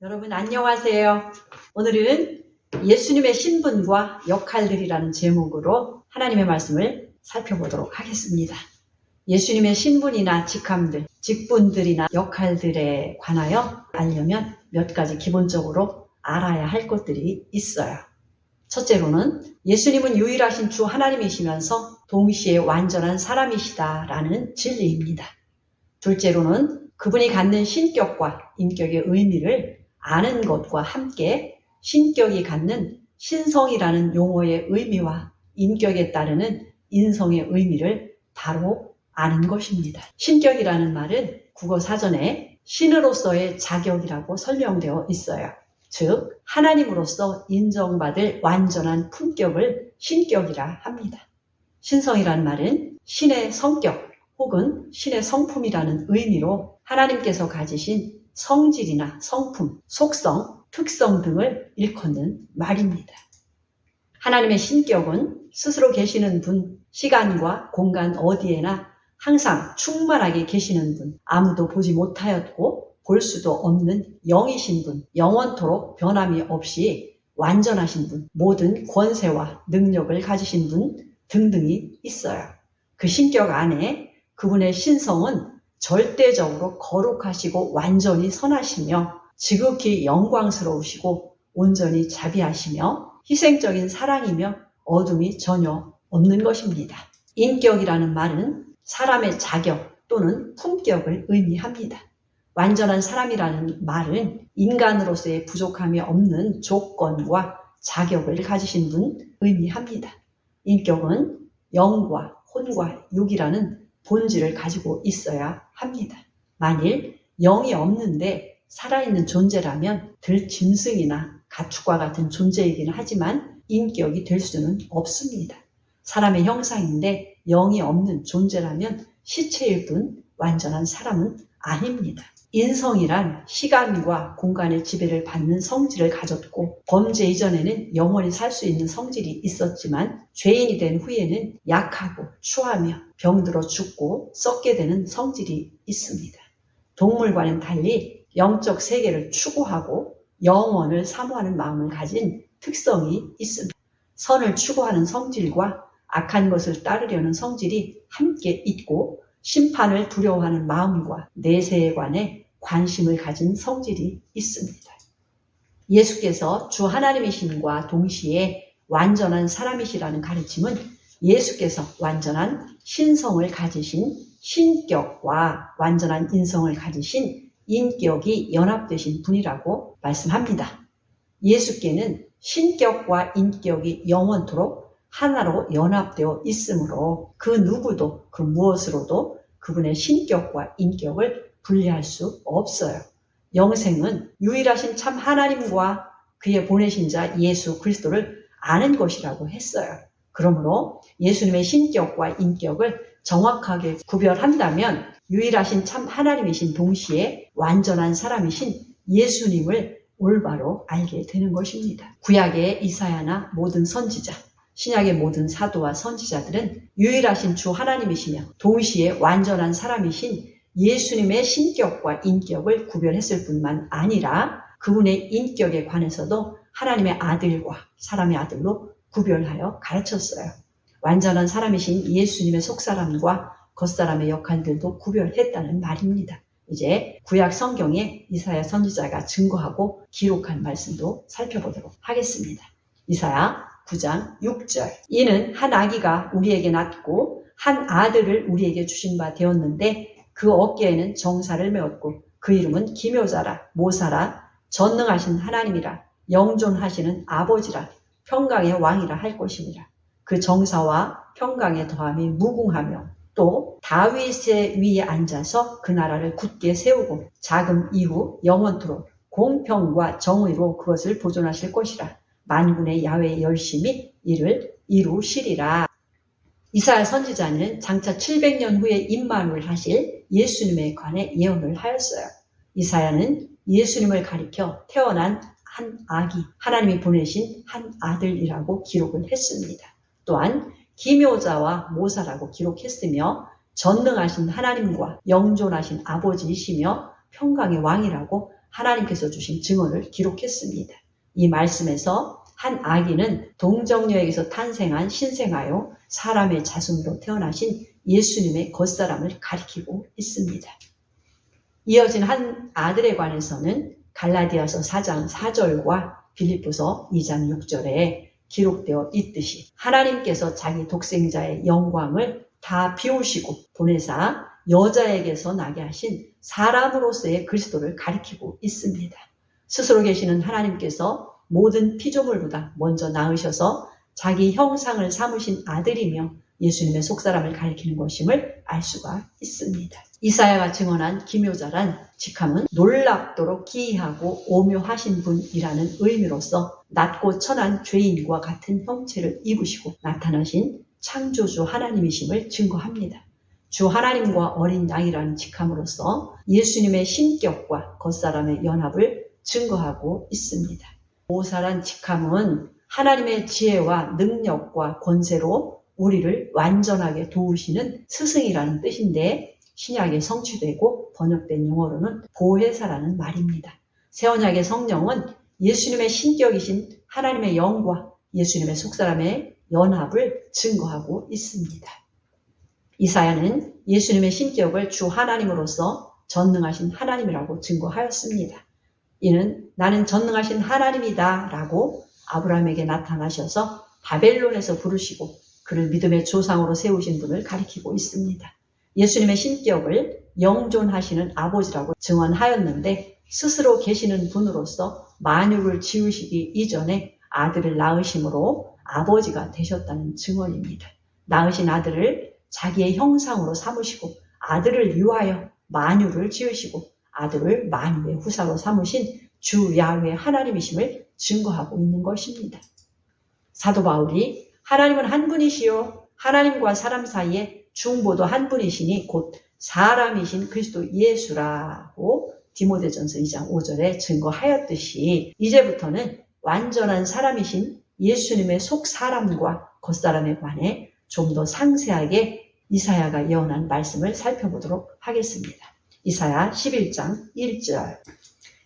여러분 안녕하세요. 오늘은 예수님의 신분과 역할들이라는 제목으로 하나님의 말씀을 살펴보도록 하겠습니다. 예수님의 신분이나 직함들, 직분들이나 역할들에 관하여 알려면 몇 가지 기본적으로 알아야 할 것들이 있어요. 첫째로는 예수님은 유일하신 주 하나님이시면서 동시에 완전한 사람이시다라는 진리입니다. 둘째로는 그분이 갖는 신격과 인격의 의미를 아는 것과 함께 신격이 갖는 신성이라는 용어의 의미와 인격에 따르는 인성의 의미를 바로 아는 것입니다. 신격이라는 말은 국어 사전에 신으로서의 자격이라고 설명되어 있어요. 즉 하나님으로서 인정받을 완전한 품격을 신격이라 합니다. 신성이라는 말은 신의 성격 혹은 신의 성품이라는 의미로 하나님께서 가지신 성질이나 성품, 속성, 특성 등을 일컫는 말입니다. 하나님의 신격은 스스로 계시는 분, 시간과 공간 어디에나 항상 충만하게 계시는 분, 아무도 보지 못하였고 볼 수도 없는 영이신 분, 영원토록 변함이 없이 완전하신 분, 모든 권세와 능력을 가지신 분 등등이 있어요. 그 신격 안에 그분의 신성은 절대적으로 거룩하시고 완전히 선하시며 지극히 영광스러우시고 온전히 자비하시며 희생적인 사랑이며 어둠이 전혀 없는 것입니다. 인격이라는 말은 사람의 자격 또는 품격을 의미합니다. 완전한 사람이라는 말은 인간으로서의 부족함이 없는 조건과 자격을 가지신 분 의미합니다. 인격은 영과 혼과 육이라는 본질을 가지고 있어야 합니다. 만일 영이 없는데 살아있는 존재라면 들짐승이나 가축과 같은 존재이기는 하지만 인격이 될 수는 없습니다. 사람의 형상인데 영이 없는 존재라면 시체일 뿐 완전한 사람은 아닙니다. 인성이란 시간과 공간의 지배를 받는 성질을 가졌고 범죄 이전에는 영원히 살 수 있는 성질이 있었지만 죄인이 된 후에는 약하고 추하며 병들어 죽고 썩게 되는 성질이 있습니다. 동물과는 달리 영적 세계를 추구하고 영원을 사모하는 마음을 가진 특성이 있습니다. 선을 추구하는 성질과 악한 것을 따르려는 성질이 함께 있고 심판을 두려워하는 마음과 내세에 관해 관심을 가진 성질이 있습니다. 예수께서 주 하나님이심과 동시에 완전한 사람이시라는 가르침은 예수께서 완전한 신성을 가지신 신격과 완전한 인성을 가지신 인격이 연합되신 분이라고 말씀합니다. 예수께는 신격과 인격이 영원토록 하나로 연합되어 있으므로 그 누구도 그 무엇으로도 그분의 신격과 인격을 분리할 수 없어요. 영생은 유일하신 참 하나님과 그의 보내신 자 예수 그리스도를 아는 것이라고 했어요. 그러므로 예수님의 신격과 인격을 정확하게 구별한다면 유일하신 참 하나님이신 동시에 완전한 사람이신 예수님을 올바로 알게 되는 것입니다. 구약의 이사야나 모든 선지자, 신약의 모든 사도와 선지자들은 유일하신 주 하나님이시며 동시에 완전한 사람이신 예수님의 신격과 인격을 구별했을 뿐만 아니라 그분의 인격에 관해서도 하나님의 아들과 사람의 아들로 구별하여 가르쳤어요. 완전한 사람이신 예수님의 속사람과 겉사람의 역할들도 구별했다는 말입니다. 이제 구약 성경에 이사야 선지자가 증거하고 기록한 말씀도 살펴보도록 하겠습니다. 이사야 9장 6절. 이는 한 아기가 우리에게 낳고 한 아들을 우리에게 주신 바 되었는데 그 어깨에는 정사를 메었고 그 이름은 기묘자라 모사라 전능하신 하나님이라 영존하시는 아버지라 평강의 왕이라 할 것이니라. 그 정사와 평강의 더함이 무궁하며 또 다윗의 위에 앉아서 그 나라를 굳게 세우고 자금 이후 영원토록 공평과 정의로 그것을 보존하실 것이라. 만군의 야훼의 열심히 이를 이루시리라. 이사야 선지자는 장차 700년 후에 임마누엘 하실 예수님에 관해 예언을 하였어요. 이사야는 예수님을 가리켜 태어난 한 아기, 하나님이 보내신 한 아들이라고 기록을 했습니다. 또한 기묘자와 모사라고 기록했으며 전능하신 하나님과 영존하신 아버지이시며 평강의 왕이라고 하나님께서 주신 증언을 기록했습니다. 이 말씀에서 한 아기는 동정녀에게서 탄생한 신생하여 사람의 자손으로 태어나신 예수님의 겉사람을 가리키고 있습니다. 이어진 한 아들에 관해서는 갈라디아서 4장 4절과 빌립보서 2장 6절에 기록되어 있듯이 하나님께서 자기 독생자의 영광을 다 비우시고 보내사 여자에게서 나게 하신 사람으로서의 그리스도를 가리키고 있습니다. 스스로 계시는 하나님께서 모든 피조물보다 먼저 낳으셔서 자기 형상을 삼으신 아들이며 예수님의 속사람을 가리키는 것임을 알 수가 있습니다. 이사야가 증언한 기묘자란 직함은 놀랍도록 기이하고 오묘하신 분이라는 의미로서 낮고 천한 죄인과 같은 형체를 입으시고 나타나신 창조주 하나님이심을 증거합니다. 주 하나님과 어린 양이라는 직함으로써 예수님의 신격과 겉사람의 연합을 증거하고 있습니다. 모사란 직함은 하나님의 지혜와 능력과 권세로 우리를 완전하게 도우시는 스승이라는 뜻인데 신약에 성취되고 번역된 용어로는 보혜사라는 말입니다. 새언약의 성령은 예수님의 신격이신 하나님의 영과 예수님의 속사람의 연합을 증거하고 있습니다. 이사야는 예수님의 신격을 주 하나님으로서 전능하신 하나님이라고 증거하였습니다. 이는 나는 전능하신 하나님이다 라고 아브라함에게 나타나셔서 바벨론에서 부르시고 그를 믿음의 조상으로 세우신 분을 가리키고 있습니다. 예수님의 신격을 영존하시는 아버지라고 증언하였는데 스스로 계시는 분으로서 만유를 지으시기 이전에 아들을 낳으심으로 아버지가 되셨다는 증언입니다. 낳으신 아들을 자기의 형상으로 삼으시고 아들을 위하여 만유를 지으시고 아들을 만유의 후사로 삼으신 주 야훼 하나님이심을 증거하고 있는 것입니다. 사도 바울이 하나님은 한 분이시요 하나님과 사람 사이에 중보도 한 분이시니 곧 사람이신 그리스도 예수라고 디모데전서 2장 5절에 증거하였듯이 이제부터는 완전한 사람이신 예수님의 속 사람과 겉사람에 관해 좀 더 상세하게 이사야가 예언한 말씀을 살펴보도록 하겠습니다. 이사야 11장 1절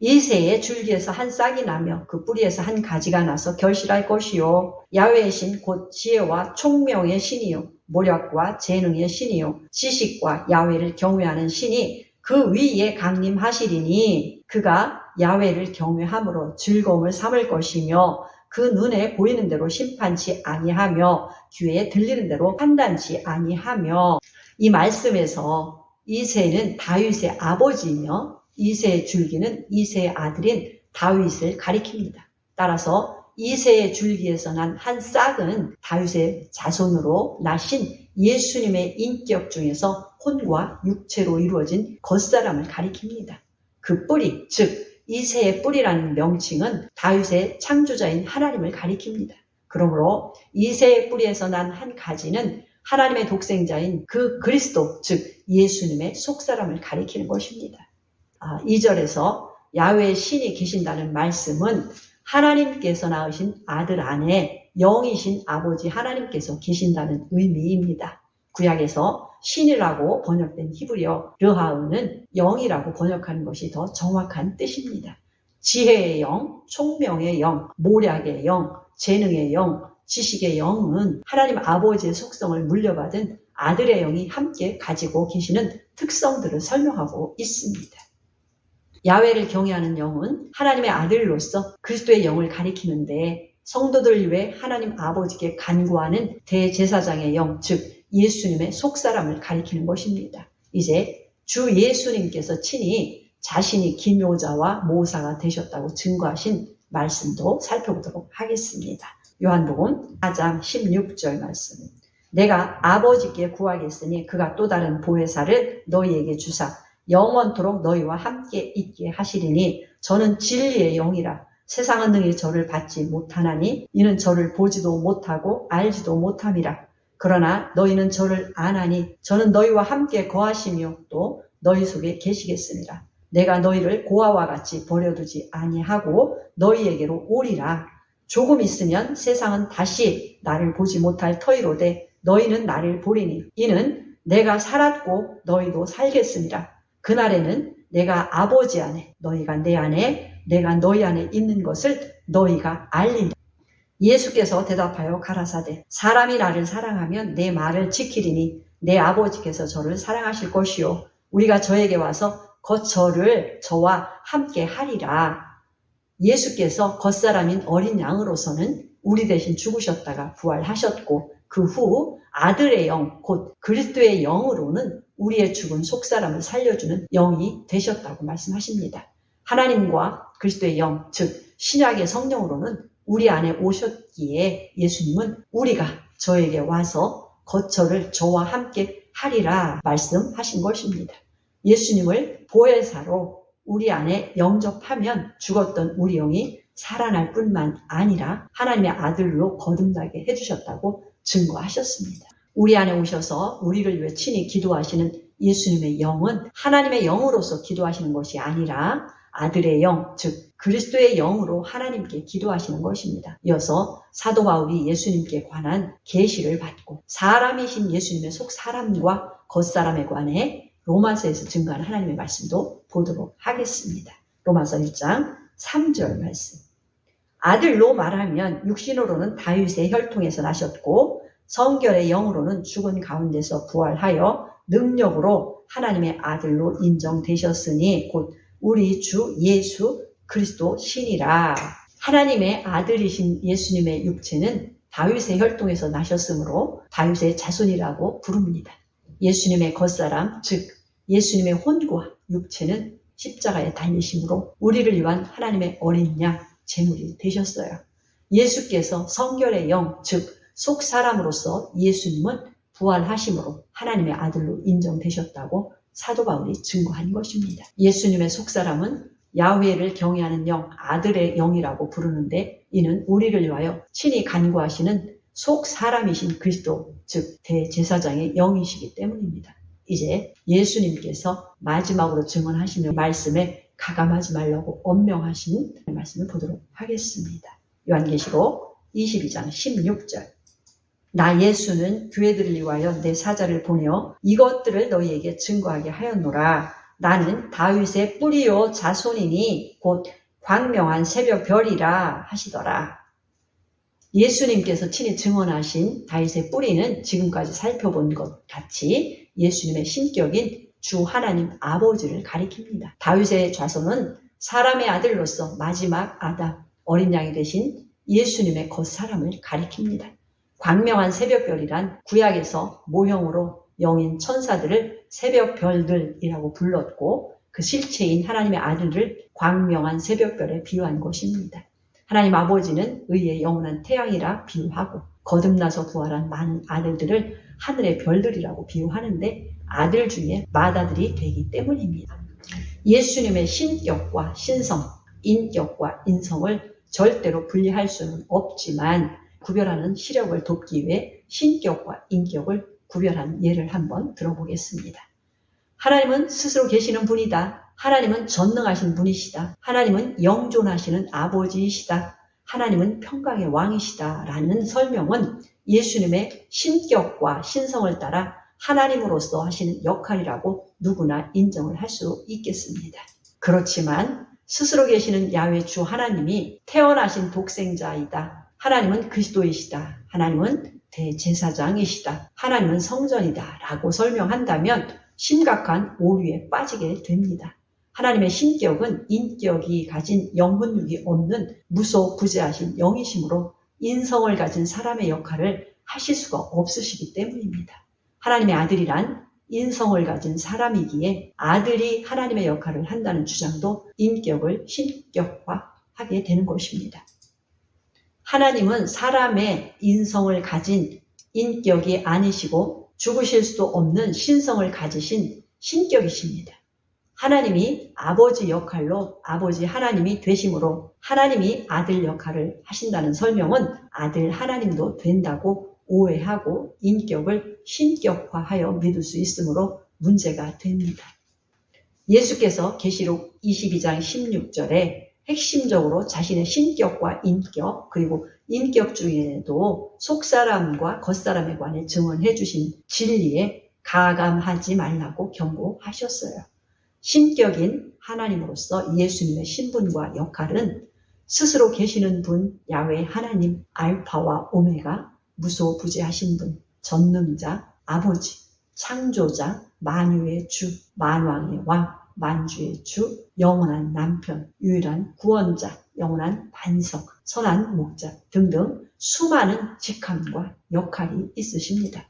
이새의 줄기에서 한 싹이 나며 그 뿌리에서 한 가지가 나서 결실할 것이요 야훼의 신 곧 지혜와 총명의 신이요 모략과 재능의 신이요 지식과 야훼를 경외하는 신이 그 위에 강림하시리니 그가 야훼를 경외함으로 즐거움을 삼을 것이며 그 눈에 보이는 대로 심판치 아니하며 귀에 들리는 대로 판단치 아니하며 이 말씀에서 이새는 다윗의 아버지이며 이새의 줄기는 이새의 아들인 다윗을 가리킵니다. 따라서 이새의 줄기에서 난 한 싹은 다윗의 자손으로 나신 예수님의 인격 중에서 혼과 육체로 이루어진 겉사람을 가리킵니다. 그 뿌리, 즉 이새의 뿌리라는 명칭은 다윗의 창조자인 하나님을 가리킵니다. 그러므로 이새의 뿌리에서 난 한 가지는 하나님의 독생자인 그 그리스도, 즉 예수님의 속사람을 가리키는 것입니다. 2절에서 야훼의 신이 계신다는 말씀은 하나님께서 낳으신 아들 안에 영이신 아버지 하나님께서 계신다는 의미입니다. 구약에서 신이라고 번역된 히브리어 르하우는 영이라고 번역하는 것이 더 정확한 뜻입니다. 지혜의 영, 총명의 영, 모략의 영, 재능의 영, 지식의 영은 하나님 아버지의 속성을 물려받은 아들의 영이 함께 가지고 계시는 특성들을 설명하고 있습니다. 야훼를 경외하는 영은 하나님의 아들로서 그리스도의 영을 가리키는데 성도들 위해 하나님 아버지께 간구하는 대제사장의 영, 즉 예수님의 속사람을 가리키는 것입니다. 이제 주 예수님께서 친히 자신이 기묘자와 모사가 되셨다고 증거하신 말씀도 살펴보도록 하겠습니다. 요한복음 4장 16절 말씀. 내가 아버지께 구하겠으니 그가 또 다른 보혜사를 너희에게 주사 영원토록 너희와 함께 있게 하시리니 저는 진리의 영이라. 세상은 능히 저를 받지 못하나니 이는 저를 보지도 못하고 알지도 못함이라. 그러나 너희는 저를 아나니 저는 너희와 함께 거하시며 또 너희 속에 계시겠습니다. 내가 너희를 고아와 같이 버려두지 아니하고 너희에게로 오리라. 조금 있으면 세상은 다시 나를 보지 못할 터이로되 너희는 나를 보리니 이는 내가 살았고 너희도 살겠습니다. 그날에는 내가 아버지 안에, 너희가 내 안에, 내가 너희 안에 있는 것을 너희가 알리라. 예수께서 대답하여 가라사대 사람이 나를 사랑하면 내 말을 지키리니 내 아버지께서 저를 사랑하실 것이요 우리가 저에게 와서 곧 저와 함께 하리라. 예수께서 겉사람인 어린 양으로서는 우리 대신 죽으셨다가 부활하셨고 그 후 아들의 영, 곧 그리스도의 영으로는 우리의 죽은 속사람을 살려주는 영이 되셨다고 말씀하십니다. 하나님과 그리스도의 영, 즉 신약의 성령으로는 우리 안에 오셨기에 예수님은 우리가 저에게 와서 거처를 저와 함께 하리라 말씀하신 것입니다. 예수님을 보혜사로 우리 안에 영접하면 죽었던 우리 영이 살아날 뿐만 아니라 하나님의 아들로 거듭나게 해주셨다고 증거하셨습니다. 우리 안에 오셔서 우리를 위해 친히 기도하시는 예수님의 영은 하나님의 영으로서 기도하시는 것이 아니라 아들의 영, 즉 그리스도의 영으로 하나님께 기도하시는 것입니다. 이어서 사도 바울이 예수님께 관한 계시를 받고 사람이신 예수님의 속 사람과 겉사람에 관해 로마서에서 증거하는 하나님의 말씀도 보도록 하겠습니다. 로마서 1장 3절 말씀. 아들로 말하면 육신으로는 다윗의 혈통에서 나셨고 성결의 영으로는 죽은 가운데서 부활하여 능력으로 하나님의 아들로 인정되셨으니 곧 우리 주 예수 그리스도 신이라. 하나님의 아들이신 예수님의 육체는 다윗의 혈통에서 나셨으므로 다윗의 자손이라고 부릅니다. 예수님의 겉사람, 즉 예수님의 혼과 육체는 십자가에 달리심으로 우리를 위한 하나님의 어린 양 제물이 되셨어요. 예수께서 성결의 영, 즉 속사람으로서 예수님은 부활하심으로 하나님의 아들로 인정되셨다고 사도 바울이 증거한 것입니다. 예수님의 속사람은 야훼를 경외하는 영, 아들의 영이라고 부르는데 이는 우리를 위하여 친히 간구하시는 속사람이신 그리스도, 즉 대제사장의 영이시기 때문입니다. 이제 예수님께서 마지막으로 증언하시는 말씀에 가감하지 말라고 엄명하신 말씀을 보도록 하겠습니다. 요한계시록 22장 16절. 나 예수는 교회들을 위하여 내 사자를 보내어 이것들을 너희에게 증거하게 하였노라. 나는 다윗의 뿌리요 자손이니 곧 광명한 새벽 별이라 하시더라. 예수님께서 친히 증언하신 다윗의 뿌리는 지금까지 살펴본 것 같이 예수님의 신격인 주 하나님 아버지를 가리킵니다. 다윗의 자손은 사람의 아들로서 마지막 아담, 어린 양이 되신 예수님의 겉사람을 가리킵니다. 광명한 새벽별이란 구약에서 모형으로 영인 천사들을 새벽별들이라고 불렀고 그 실체인 하나님의 아들을 광명한 새벽별에 비유한 것입니다. 하나님 아버지는 의의 영원한 태양이라 비유하고 거듭나서 부활한 많은 아들들을 하늘의 별들이라고 비유하는데 아들 중에 맏아들이 되기 때문입니다. 예수님의 신격과 신성, 인격과 인성을 절대로 분리할 수는 없지만 구별하는 시력을 돕기 위해 신격과 인격을 구별하는 예를 한번 들어보겠습니다. 하나님은 스스로 계시는 분이다. 하나님은 전능하신 분이시다. 하나님은 영존하시는 아버지이시다. 하나님은 평강의 왕이시다. 라는 설명은 예수님의 신격과 신성을 따라 하나님으로서 하시는 역할이라고 누구나 인정을 할 수 있겠습니다. 그렇지만 스스로 계시는 야훼 주 하나님이 태어나신 독생자이다. 하나님은 그리스도이시다. 하나님은 대제사장이시다. 하나님은 성전이다. 라고 설명한다면 심각한 오류에 빠지게 됩니다. 하나님의 신격은 인격이 가진 영혼육이 없는 무소부재하신 영이시므로 인성을 가진 사람의 역할을 하실 수가 없으시기 때문입니다. 하나님의 아들이란 인성을 가진 사람이기에 아들이 하나님의 역할을 한다는 주장도 인격을 신격화하게 되는 것입니다. 하나님은 사람의 인성을 가진 인격이 아니시고 죽으실 수도 없는 신성을 가지신 신격이십니다. 하나님이 아버지 역할로 아버지 하나님이 되심으로 하나님이 아들 역할을 하신다는 설명은 아들 하나님도 된다고 오해하고 인격을 신격화하여 믿을 수 있으므로 문제가 됩니다. 예수께서 계시록 22장 16절에 핵심적으로 자신의 신격과 인격 그리고 인격 중에도 속사람과 겉사람에 관해 증언해 주신 진리에 가감하지 말라고 경고하셨어요. 신격인 하나님으로서 예수님의 신분과 역할은 스스로 계시는 분 야훼 하나님, 알파와 오메가, 무소부재하신 분, 전능자, 아버지, 창조자, 만유의 주, 만왕의 왕, 만주의 주, 영원한 남편, 유일한 구원자, 영원한 반석, 선한 목자 등등 수많은 직함과 역할이 있으십니다.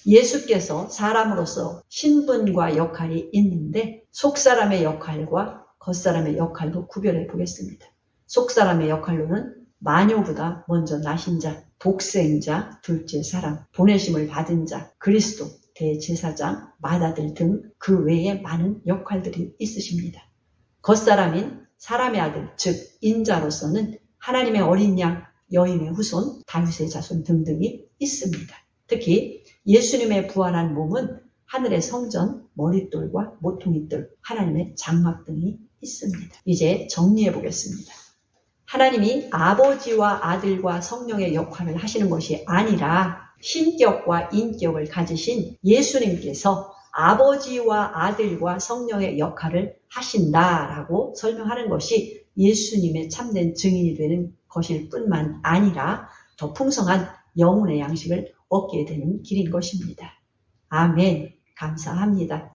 예수께서 사람으로서 신분과 역할이 있는데 속사람의 역할과 겉사람의 역할도 구별해 보겠습니다. 속사람의 역할로는 마녀보다 먼저 나신 자, 독생자, 둘째 사람, 보내심을 받은 자, 그리스도, 대제사장, 맏아들 등 그 외에 많은 역할들이 있으십니다. 겉사람인 사람의 아들, 즉 인자로서는 하나님의 어린 양, 여인의 후손, 다윗의 자손 등등이 있습니다. 특히 예수님의 부활한 몸은 하늘의 성전, 머릿돌과 모퉁이돌, 하나님의 장막 등이 있습니다. 이제 정리해 보겠습니다. 하나님이 아버지와 아들과 성령의 역할을 하시는 것이 아니라 신격과 인격을 가지신 예수님께서 아버지와 아들과 성령의 역할을 하신다라고 설명하는 것이 예수님의 참된 증인이 되는 것일 뿐만 아니라 더 풍성한 영혼의 양식을 얻게 되는 길인 것입니다. 아멘. 감사합니다.